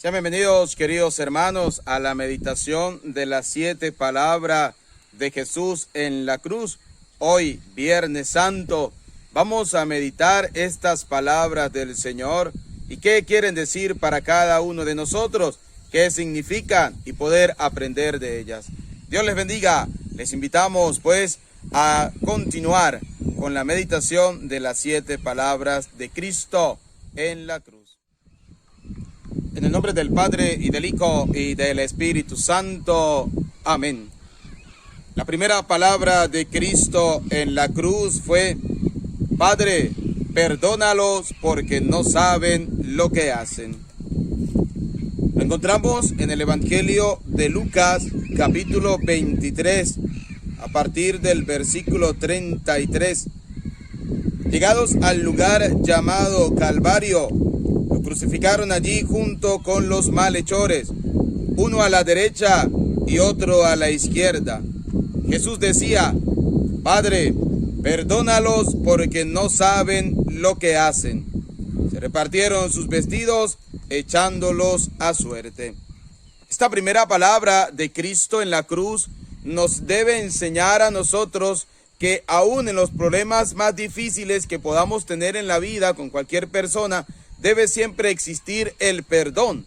Sean bienvenidos, queridos hermanos, a la meditación de las 7 palabras de Jesús en la cruz. Hoy, Viernes Santo, vamos a meditar estas palabras del Señor y qué quieren decir para cada uno de nosotros, qué significan y poder aprender de ellas. Dios les bendiga. Les invitamos pues a continuar con la meditación de las 7 palabras de Cristo en la cruz. En el nombre del Padre, y del Hijo, y del Espíritu Santo. Amén. La primera palabra de Cristo en la cruz fue: Padre, perdónalos porque no saben lo que hacen. Lo encontramos en el Evangelio de Lucas, capítulo 23, a partir del versículo 33. Llegados al lugar llamado Calvario, lo crucificaron allí junto con los malhechores, uno a la derecha y otro a la izquierda. Jesús decía: Padre, perdónalos porque no saben lo que hacen. Se repartieron sus vestidos, echándolos a suerte. Esta primera palabra de Cristo en la cruz nos debe enseñar a nosotros que aún en los problemas más difíciles que podamos tener en la vida con cualquier persona, debe siempre existir el perdón.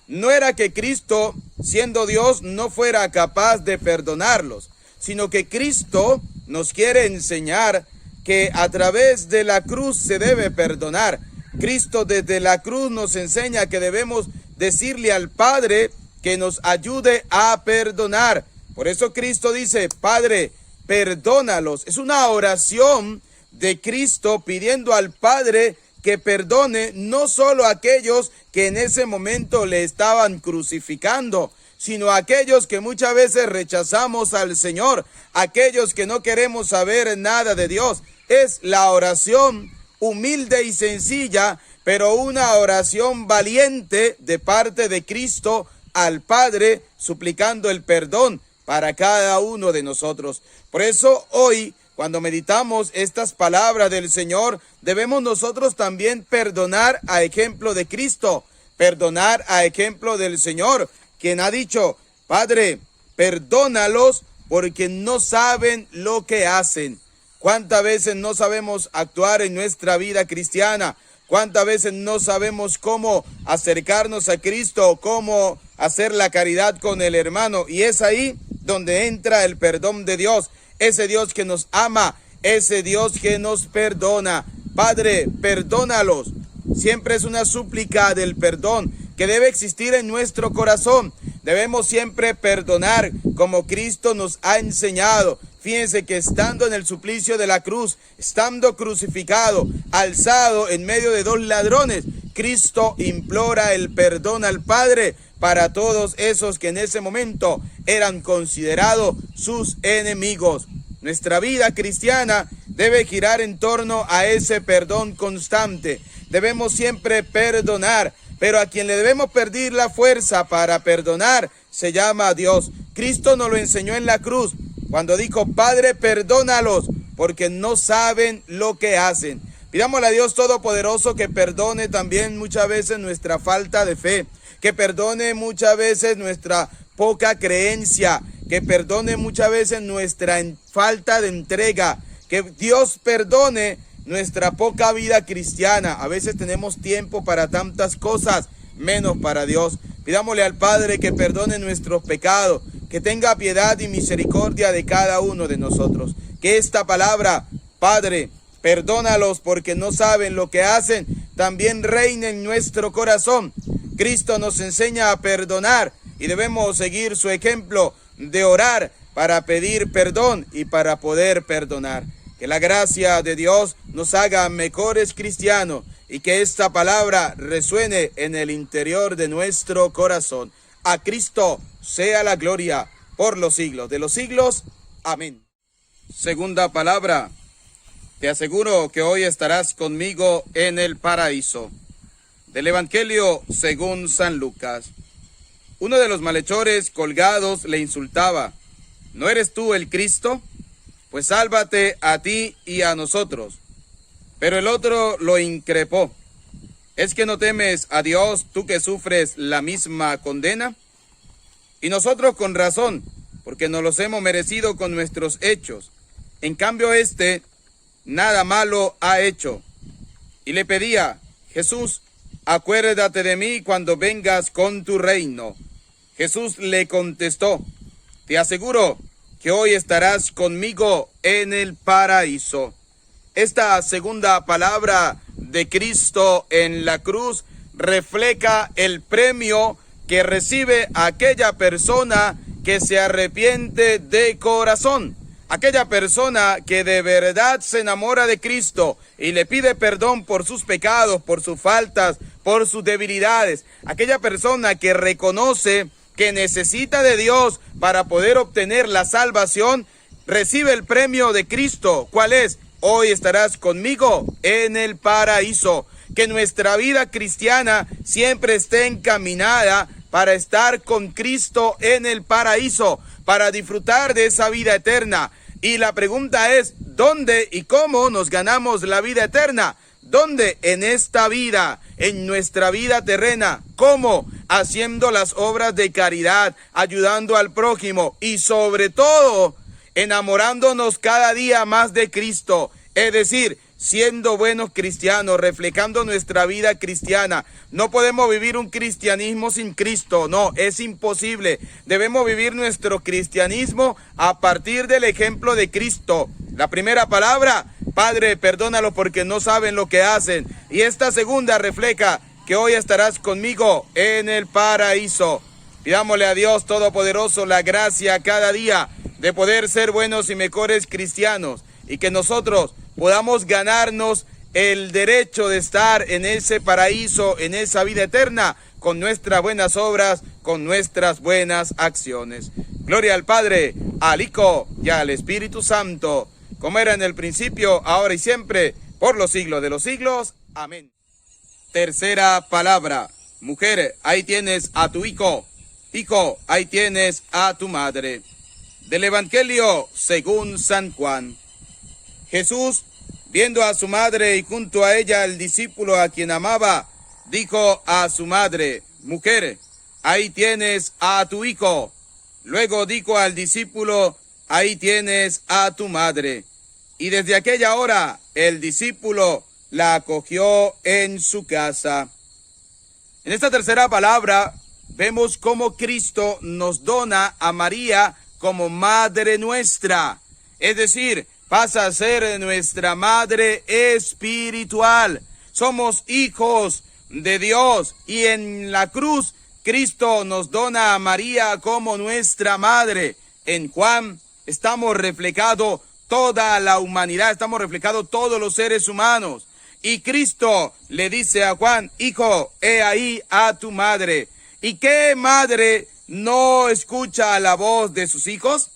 No era que Cristo, siendo Dios, no fuera capaz de perdonarlos, sino que Cristo nos quiere enseñar que a través de la cruz se debe perdonar. Cristo desde la cruz nos enseña que debemos decirle al Padre que nos ayude a perdonar. Por eso Cristo dice: Padre, perdónalos. Es una oración de Cristo pidiendo al Padre que perdone no solo a aquellos que en ese momento le estaban crucificando, sino a aquellos que muchas veces rechazamos al Señor, aquellos que no queremos saber nada de Dios. Es la oración humilde y sencilla, pero una oración valiente de parte de Cristo al Padre, suplicando el perdón para cada uno de nosotros. Por eso hoy, cuando meditamos estas palabras del Señor, debemos nosotros también perdonar a ejemplo de Cristo, perdonar a ejemplo del Señor, quien ha dicho: Padre, perdónalos porque no saben lo que hacen. ¿Cuántas veces no sabemos actuar en nuestra vida cristiana? ¿Cuántas veces no sabemos cómo acercarnos a Cristo, cómo hacer la caridad con el hermano? Y es ahí donde entra el perdón de Dios, ese Dios que nos ama, ese Dios que nos perdona. Padre, perdónalos. Siempre es una súplica del perdón que debe existir en nuestro corazón. Debemos siempre perdonar como Cristo nos ha enseñado. Fíjense que estando en el suplicio de la cruz, estando crucificado, alzado en medio de 2 ladrones, Cristo implora el perdón al Padre para todos esos que en ese momento eran considerados sus enemigos. Nuestra vida cristiana debe girar en torno a ese perdón constante. Debemos siempre perdonar, pero a quien le debemos pedir la fuerza para perdonar se llama Dios. Cristo nos lo enseñó en la cruz cuando dijo: Padre, perdónalos porque no saben lo que hacen. Pidámosle a Dios Todopoderoso que perdone también muchas veces nuestra falta de fe, que perdone muchas veces nuestra poca creencia, que perdone muchas veces nuestra falta de entrega, que Dios perdone nuestra poca vida cristiana. A veces tenemos tiempo para tantas cosas, menos para Dios. Pidámosle al Padre que perdone nuestros pecados, que tenga piedad y misericordia de cada uno de nosotros. Que esta palabra, Padre, perdónalos porque no saben lo que hacen, también reine en nuestro corazón. Cristo nos enseña a perdonar y debemos seguir su ejemplo de orar para pedir perdón y para poder perdonar. Que la gracia de Dios nos haga mejores cristianos y que esta palabra resuene en el interior de nuestro corazón. A Cristo sea la gloria por los siglos de los siglos. Amén. Segunda palabra: te aseguro que hoy estarás conmigo en el paraíso. Del Evangelio según San Lucas. Uno de los malhechores colgados le insultaba: ¿no eres tú el Cristo? Pues sálvate a ti y a nosotros. Pero el otro lo increpó: ¿Es que no temes a Dios, tú que sufres la misma condena? Y nosotros con razón, porque nos los hemos merecido con nuestros hechos. En cambio nada malo ha hecho. Y le pedía: Jesús, acuérdate de mí cuando vengas con tu reino. Jesús le contestó: te aseguro que hoy estarás conmigo en el paraíso. Esta segunda palabra de Cristo en la cruz refleja el premio que recibe aquella persona que se arrepiente de corazón. Aquella persona que de verdad se enamora de Cristo y le pide perdón por sus pecados, por sus faltas, por sus debilidades. Aquella persona que reconoce que necesita de Dios para poder obtener la salvación, recibe el premio de Cristo. ¿Cuál es? Hoy estarás conmigo en el paraíso. Que nuestra vida cristiana siempre esté encaminada para estar con Cristo en el paraíso, para disfrutar de esa vida eterna. Y la pregunta es: ¿dónde y cómo nos ganamos la vida eterna? ¿Dónde? En esta vida, en nuestra vida terrena. ¿Cómo? Haciendo las obras de caridad, ayudando al prójimo y sobre todo enamorándonos cada día más de Cristo. Es decir, siendo buenos cristianos, reflejando nuestra vida cristiana. No podemos vivir un cristianismo sin Cristo, no, es imposible. Debemos vivir nuestro cristianismo a partir del ejemplo de Cristo. La primera palabra: Padre, perdónalo porque no saben lo que hacen. Y esta segunda refleja que hoy estarás conmigo en el paraíso. Pidámosle a Dios Todopoderoso la gracia cada día de poder ser buenos y mejores cristianos, y que nosotros podamos ganarnos el derecho de estar en ese paraíso, en esa vida eterna, con nuestras buenas obras, con nuestras buenas acciones. Gloria al Padre, al Hijo y al Espíritu Santo, como era en el principio, ahora y siempre, por los siglos de los siglos. Amén. Tercera palabra: mujer, ahí tienes a tu hijo. Hijo, ahí tienes a tu madre. Del Evangelio según San Juan. Jesús, viendo a su madre y junto a ella al discípulo a quien amaba, dijo a su madre: mujer, ahí tienes a tu hijo. Luego dijo al discípulo: ahí tienes a tu madre. Y desde aquella hora el discípulo la acogió en su casa. En esta tercera palabra vemos cómo Cristo nos dona a María como madre nuestra. Es decir, pasa a ser nuestra madre espiritual. Somos hijos de Dios y en la cruz Cristo nos dona a María como nuestra madre. En Juan estamos reflejados toda la humanidad, estamos reflejados todos los seres humanos. Y Cristo le dice a Juan: hijo, he ahí a tu madre. ¿Y qué madre no escucha la voz de sus hijos?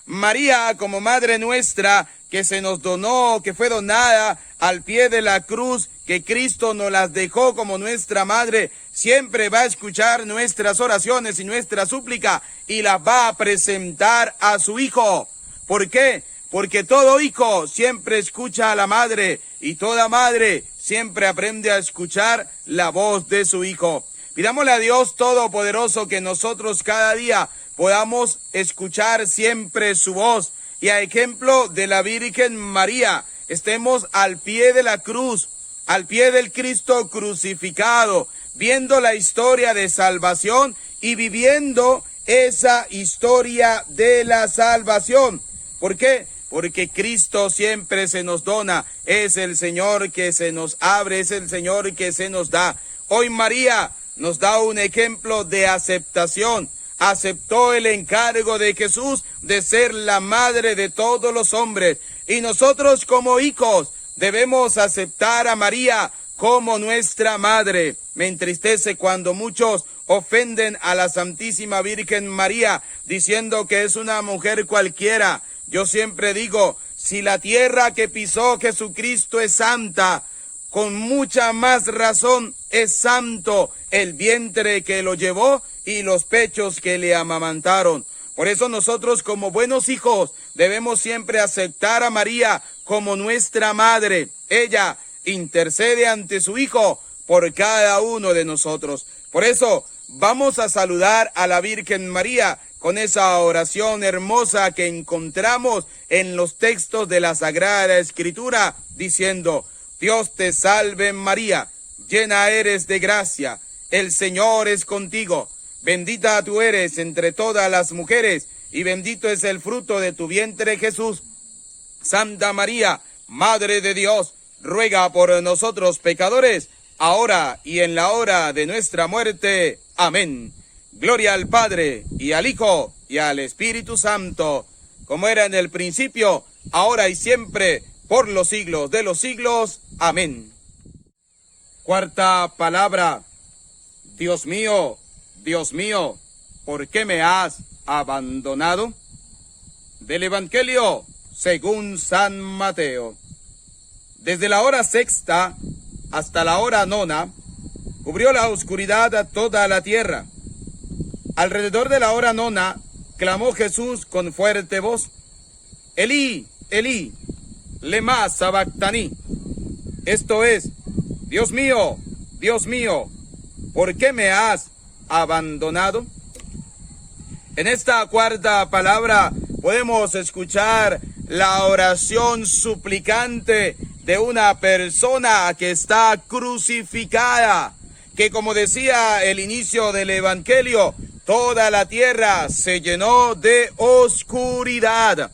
María, como madre nuestra, que se nos donó, que fue donada al pie de la cruz, que Cristo nos las dejó como nuestra madre, siempre va a escuchar nuestras oraciones y nuestra súplica y las va a presentar a su hijo. ¿Por qué? Porque todo hijo siempre escucha a la madre y toda madre siempre aprende a escuchar la voz de su hijo. Pidámosle a Dios Todopoderoso que nosotros cada día podamos escuchar siempre su voz, y a ejemplo de la Virgen María, estemos al pie de la cruz, al pie del Cristo crucificado, viendo la historia de salvación y viviendo esa historia de la salvación. ¿Por qué? Porque Cristo siempre se nos dona, es el Señor que se nos abre, es el Señor que se nos da. Hoy María nos da un ejemplo de aceptación. Aceptó el encargo de Jesús de ser la madre de todos los hombres. Y nosotros como hijos debemos aceptar a María como nuestra madre. Me entristece cuando muchos ofenden a la Santísima Virgen María diciendo que es una mujer cualquiera. Yo siempre digo, si la tierra que pisó Jesucristo es santa, con mucha más razón es santo el vientre que lo llevó y los pechos que le amamantaron. Por eso nosotros como buenos hijos debemos siempre aceptar a María como nuestra madre. Ella intercede ante su Hijo por cada uno de nosotros. Por eso vamos a saludar a la Virgen María con esa oración hermosa que encontramos en los textos de la Sagrada Escritura, diciendo: Dios te salve María, llena eres de gracia, el Señor es contigo, bendita tú eres entre todas las mujeres, y bendito es el fruto de tu vientre Jesús. Santa María, Madre de Dios, ruega por nosotros pecadores, ahora y en la hora de nuestra muerte. Amén. Gloria al Padre, y al Hijo, y al Espíritu Santo, como era en el principio, ahora y siempre, por los siglos de los siglos. Amén. Cuarta palabra. Dios mío, ¿por qué me has abandonado? Del Evangelio según San Mateo. Desde la hora sexta hasta la hora nona, cubrió la oscuridad a toda la tierra. Alrededor de la hora nona, clamó Jesús con fuerte voz: Elí, Elí, lema sabactani. Esto es: Dios mío, ¿por qué me has abandonado? En esta cuarta palabra podemos escuchar la oración suplicante de una persona que está crucificada, que, como decía el inicio del Evangelio, toda la tierra se llenó de oscuridad.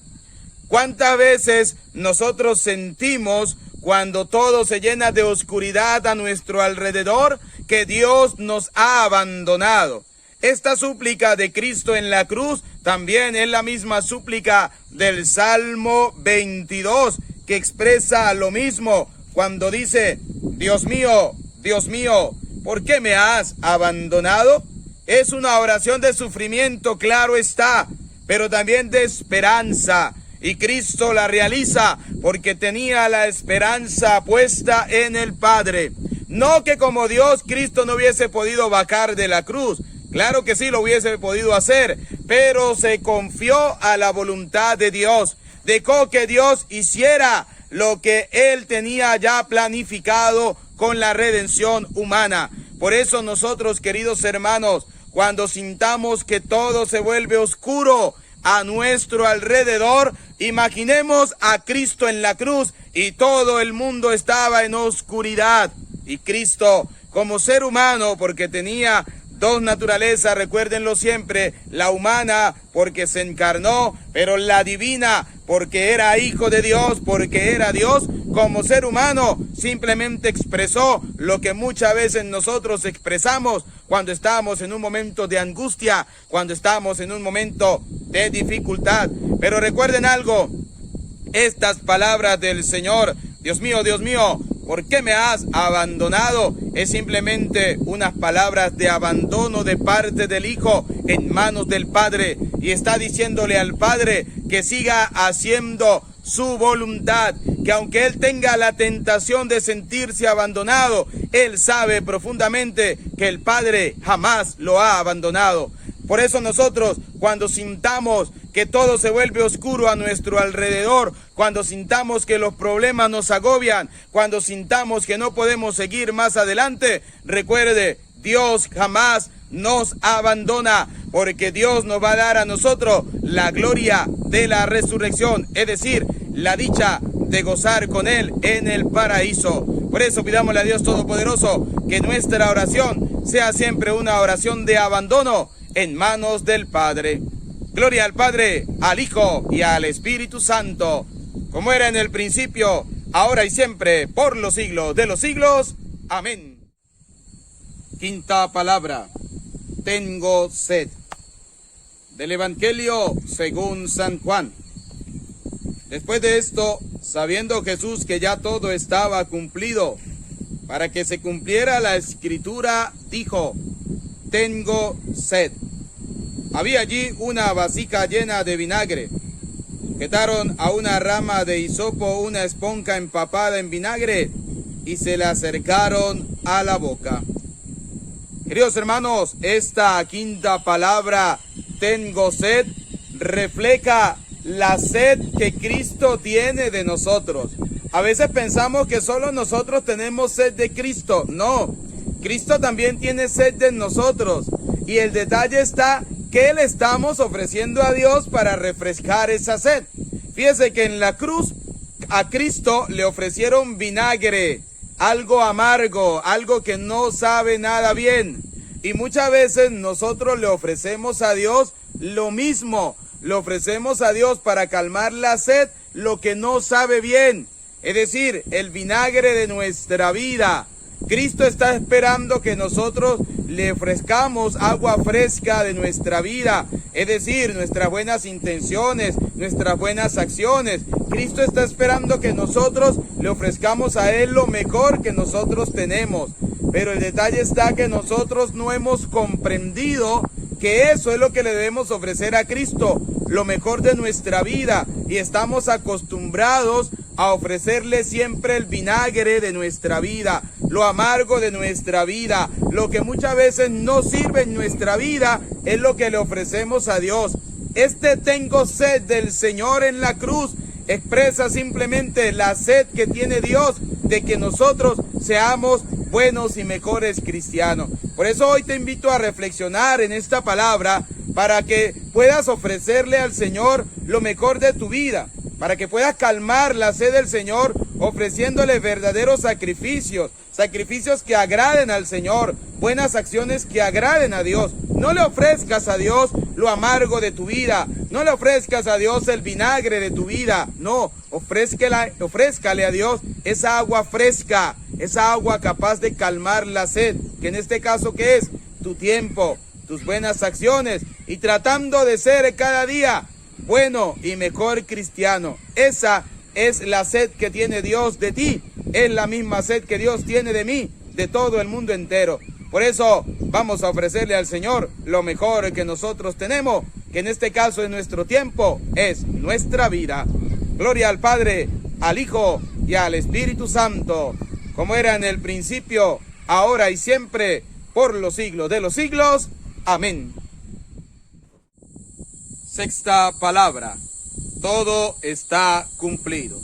¿Cuántas veces nosotros sentimos, cuando todo se llena de oscuridad a nuestro alrededor, que Dios nos ha abandonado? Esta súplica de Cristo en la cruz también es la misma súplica del Salmo 22, que expresa lo mismo cuando dice: Dios mío, ¿por qué me has abandonado? Es una oración de sufrimiento, claro está, pero también de esperanza. Y Cristo la realiza porque tenía la esperanza puesta en el Padre. No que como Dios, Cristo no hubiese podido bajar de la cruz. Claro que sí lo hubiese podido hacer, pero se confió a la voluntad de Dios. Dejó que Dios hiciera lo que Él tenía ya planificado con la redención humana. Por eso nosotros, queridos hermanos, cuando sintamos que todo se vuelve oscuro a nuestro alrededor, imaginemos a Cristo en la cruz y todo el mundo estaba en oscuridad. Y Cristo, como ser humano, porque tenía dos naturalezas, recuérdenlo siempre: la humana porque se encarnó, pero la divina porque era hijo de Dios, porque era Dios. Como ser humano simplemente expresó lo que muchas veces nosotros expresamos cuando estamos en un momento de angustia, cuando estamos en un momento de dificultad. Pero recuerden algo, estas palabras del Señor: Dios mío, ¿por qué me has abandonado? Es simplemente unas palabras de abandono de parte del Hijo en manos del Padre. Y está diciéndole al Padre que siga haciendo su voluntad, que aunque Él tenga la tentación de sentirse abandonado, Él sabe profundamente que el Padre jamás lo ha abandonado. Por eso nosotros, cuando sintamos que todo se vuelve oscuro a nuestro alrededor, cuando sintamos que los problemas nos agobian, cuando sintamos que no podemos seguir más adelante, recuerde, Dios jamás nos abandona, porque Dios nos va a dar a nosotros la gloria de la resurrección, es decir, la dicha de gozar con Él en el paraíso. Por eso pidámosle a Dios Todopoderoso que nuestra oración sea siempre una oración de abandono en manos del Padre. Gloria al Padre, al Hijo y al Espíritu Santo, como era en el principio, ahora y siempre, por los siglos de los siglos. Amén. Quinta palabra. Tengo sed. Del Evangelio según San Juan. Después de esto, sabiendo Jesús que ya todo estaba cumplido, para que se cumpliera la Escritura, dijo: tengo sed. Había allí una vasija llena de vinagre. Quitaron a una rama de hisopo una esponja empapada en vinagre y se la acercaron a la boca. Queridos hermanos, esta quinta palabra, tengo sed, refleja la sed que Cristo tiene de nosotros. A veces pensamos que solo nosotros tenemos sed de Cristo. No, Cristo también tiene sed de nosotros. Y el detalle está que le estamos ofreciendo a Dios para refrescar esa sed. Fíjese que en la cruz a Cristo le ofrecieron vinagre, algo amargo, algo que no sabe nada bien. Y muchas veces nosotros le ofrecemos a Dios lo mismo. Le ofrecemos a Dios para calmar la sed lo que no sabe bien. Es decir, el vinagre de nuestra vida. Cristo está esperando que nosotros le ofrezcamos agua fresca de nuestra vida, es decir, nuestras buenas intenciones, nuestras buenas acciones. Cristo está esperando que nosotros le ofrezcamos a Él lo mejor que nosotros tenemos. Pero el detalle está que nosotros no hemos comprendido que eso es lo que le debemos ofrecer a Cristo, lo mejor de nuestra vida, y estamos acostumbrados a ofrecerle siempre el vinagre de nuestra vida, lo amargo de nuestra vida, lo que muchas veces no sirve en nuestra vida es lo que le ofrecemos a Dios. Tengo sed del Señor en la cruz expresa simplemente la sed que tiene Dios de que nosotros seamos buenos y mejores cristianos. Por eso hoy te invito a reflexionar en esta palabra para que puedas ofrecerle al Señor lo mejor de tu vida, para que puedas calmar la sed del Señor ofreciéndole verdaderos sacrificios, sacrificios que agraden al Señor, buenas acciones que agraden a Dios. No le ofrezcas a Dios lo amargo de tu vida, no le ofrezcas a Dios el vinagre de tu vida, no, ofrézcale a Dios esa agua fresca, esa agua capaz de calmar la sed, que en este caso, ¿qué es? Tu tiempo, tus buenas acciones, y tratando de ser cada día bueno y mejor cristiano. Esa es la sed que tiene Dios de ti, es la misma sed que Dios tiene de mí, de todo el mundo entero. Por eso vamos a ofrecerle al Señor lo mejor que nosotros tenemos, que en este caso es nuestro tiempo, es nuestra vida. Gloria al Padre, al Hijo y al Espíritu Santo, como era en el principio, ahora y siempre, por los siglos de los siglos. Amén. Sexta palabra. Todo está cumplido.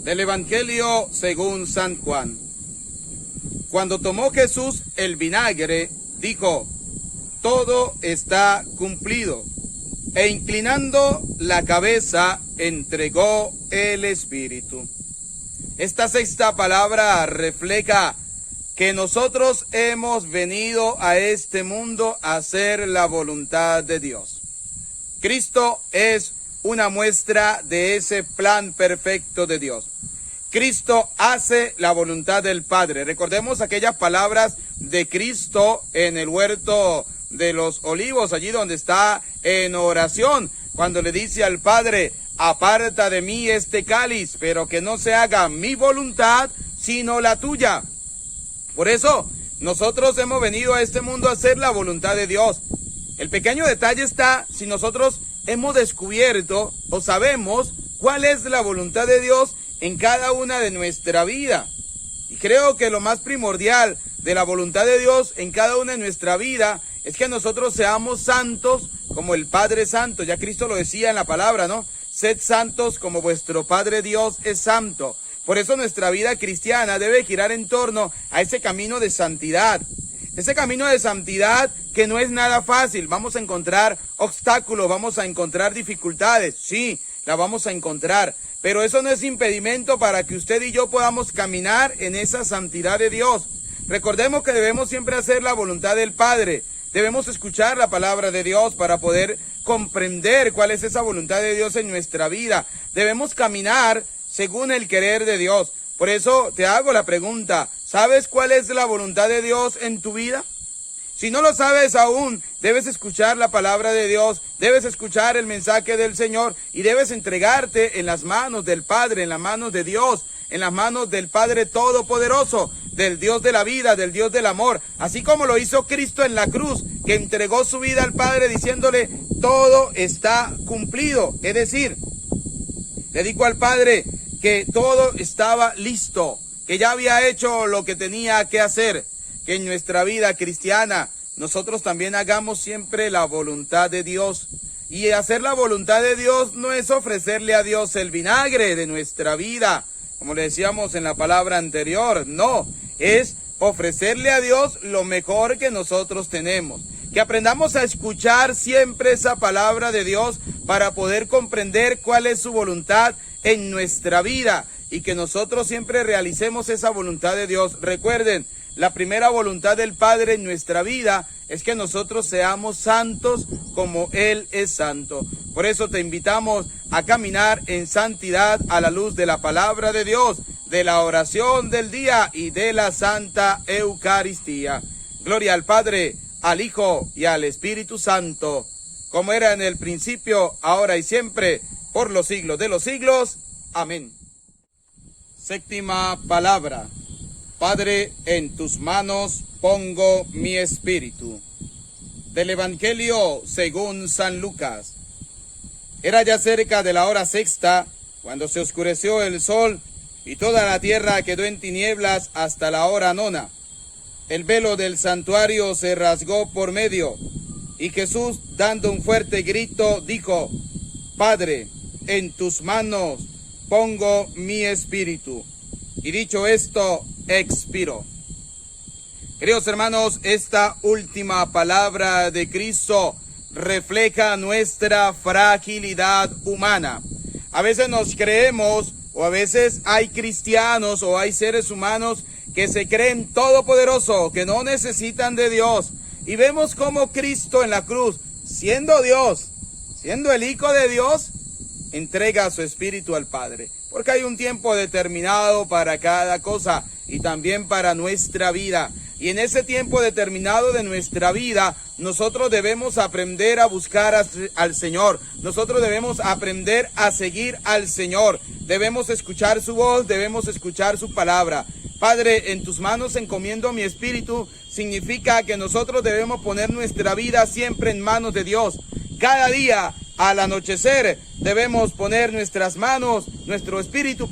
Del Evangelio según San Juan. Cuando tomó Jesús el vinagre, dijo: todo está cumplido. E inclinando la cabeza, entregó el Espíritu. Esta sexta palabra refleja que nosotros hemos venido a este mundo a hacer la voluntad de Dios. Cristo es una muestra de ese plan perfecto de Dios. Cristo hace la voluntad del Padre. Recordemos aquellas palabras de Cristo en el huerto de los olivos, allí donde está en oración, cuando le dice al Padre: aparta de mí este cáliz, pero que no se haga mi voluntad, sino la tuya. Por eso, nosotros hemos venido a este mundo a hacer la voluntad de Dios. El pequeño detalle está si nosotros hemos descubierto o sabemos cuál es la voluntad de Dios en cada una de nuestra vida. Y creo que lo más primordial de la voluntad de Dios en cada una de nuestra vida es que nosotros seamos santos como el Padre Santo. Ya Cristo lo decía en la palabra, ¿no? Sed santos como vuestro Padre Dios es santo. Por eso nuestra vida cristiana debe girar en torno a ese camino de santidad. Ese camino de santidad que no es nada fácil. Vamos a encontrar obstáculos, vamos a encontrar dificultades. Sí, la vamos a encontrar. Pero eso no es impedimento para que usted y yo podamos caminar en esa santidad de Dios. Recordemos que debemos siempre hacer la voluntad del Padre. Debemos escuchar la palabra de Dios para poder comprender cuál es esa voluntad de Dios en nuestra vida. Debemos caminar según el querer de Dios. Por eso te hago la pregunta: ¿sabes cuál es la voluntad de Dios en tu vida? Si no lo sabes aún, debes escuchar la palabra de Dios, debes escuchar el mensaje del Señor y debes entregarte en las manos del Padre, en las manos de Dios, en las manos del Padre Todopoderoso, del Dios de la vida, del Dios del amor, así como lo hizo Cristo en la cruz, que entregó su vida al Padre diciéndole: todo está cumplido. Es decir, le dijo al Padre que todo estaba listo, que ya había hecho lo que tenía que hacer. Que en nuestra vida cristiana nosotros también hagamos siempre la voluntad de Dios. Y hacer la voluntad de Dios no es ofrecerle a Dios el vinagre de nuestra vida, como le decíamos en la palabra anterior. No, es ofrecerle a Dios lo mejor que nosotros tenemos. Que aprendamos a escuchar siempre esa palabra de Dios para poder comprender cuál es su voluntad en nuestra vida y que nosotros siempre realicemos esa voluntad de Dios. Recuerden, la primera voluntad del Padre en nuestra vida es que nosotros seamos santos como Él es santo. Por eso te invitamos a caminar en santidad a la luz de la palabra de Dios, de la oración del día y de la Santa Eucaristía. Gloria al Padre, al Hijo y al Espíritu Santo, como era en el principio, ahora y siempre, por los siglos de los siglos. Amén. Séptima palabra. Padre, en tus manos pongo mi espíritu. Del Evangelio según San Lucas. Era ya cerca de la hora sexta, cuando se oscureció el sol y toda la tierra quedó en tinieblas hasta la hora nona. El velo del santuario se rasgó por medio, y Jesús, dando un fuerte grito, dijo: Padre, en tus manos pongo mi espíritu. Y dicho esto, expiró. Queridos hermanos, esta última palabra de Cristo refleja nuestra fragilidad humana. A veces nos creemos, o a veces hay cristianos o hay seres humanos que se creen todopoderosos, que no necesitan de Dios. Y vemos cómo Cristo en la cruz, siendo Dios, siendo el Hijo de Dios, entrega su espíritu al Padre. Porque hay un tiempo determinado para cada cosa y también para nuestra vida. Y en ese tiempo determinado de nuestra vida, nosotros debemos aprender a buscar al Señor. Nosotros debemos aprender a seguir al Señor. Debemos escuchar su voz, debemos escuchar su palabra. Padre, en tus manos encomiendo mi espíritu, significa que nosotros debemos poner nuestra vida siempre en manos de Dios. Cada día, al anochecer, debemos poner nuestras manos, nuestro espíritu,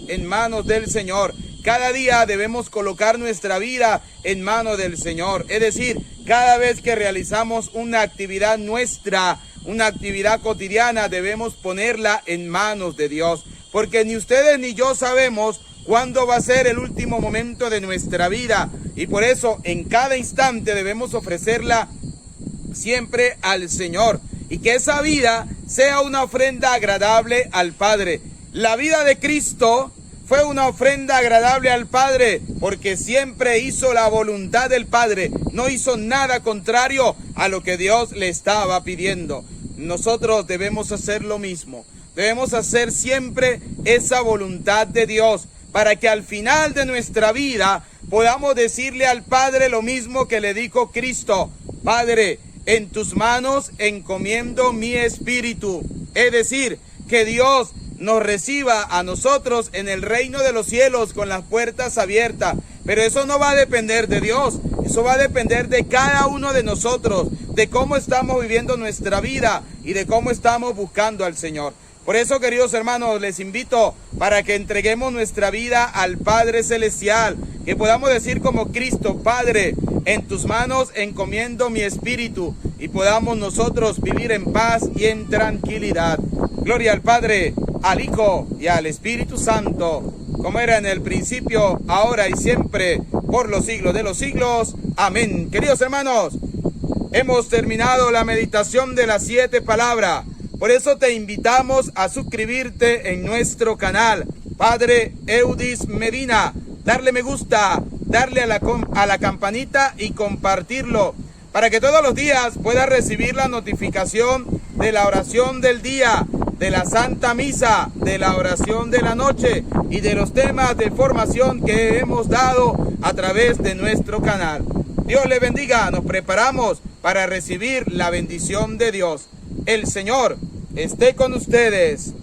en manos del Señor. Cada día debemos colocar nuestra vida en manos del Señor. Es decir, cada vez que realizamos una actividad nuestra, una actividad cotidiana, debemos ponerla en manos de Dios. Porque ni ustedes ni yo sabemos cuándo va a ser el último momento de nuestra vida. Y por eso, en cada instante debemos ofrecerla siempre al Señor. Y que esa vida sea una ofrenda agradable al Padre. La vida de Cristo fue una ofrenda agradable al Padre, porque siempre hizo la voluntad del Padre. No hizo nada contrario a lo que Dios le estaba pidiendo. Nosotros debemos hacer lo mismo. Debemos hacer siempre esa voluntad de Dios, para que al final de nuestra vida podamos decirle al Padre lo mismo que le dijo Cristo: Padre, en tus manos encomiendo mi espíritu. Es decir, que Dios nos reciba a nosotros en el reino de los cielos con las puertas abiertas. Pero eso no va a depender de Dios, eso va a depender de cada uno de nosotros, de cómo estamos viviendo nuestra vida y de cómo estamos buscando al Señor. Por eso, queridos hermanos, les invito para que entreguemos nuestra vida al Padre Celestial, que podamos decir como Cristo: Padre, en tus manos encomiendo mi espíritu, y podamos nosotros vivir en paz y en tranquilidad. Gloria al Padre, al Hijo y al Espíritu Santo, como era en el principio, ahora y siempre, por los siglos de los siglos. Amén. Queridos hermanos, hemos terminado la meditación de las 7 palabras. Por eso te invitamos a suscribirte en nuestro canal, Padre Eudis Medina, darle me gusta, darle a la campanita y compartirlo, para que todos los días puedas recibir la notificación de la oración del día, de la Santa Misa, de la oración de la noche y de los temas de formación que hemos dado a través de nuestro canal. Dios le bendiga, nos preparamos para recibir la bendición de Dios. El Señor esté con ustedes,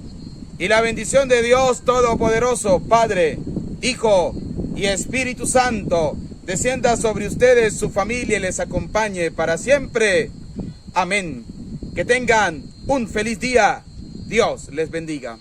y la bendición de Dios Todopoderoso, Padre, Hijo y Espíritu Santo, descienda sobre ustedes, su familia, y les acompañe para siempre. Amén. Que tengan un feliz día. Dios les bendiga.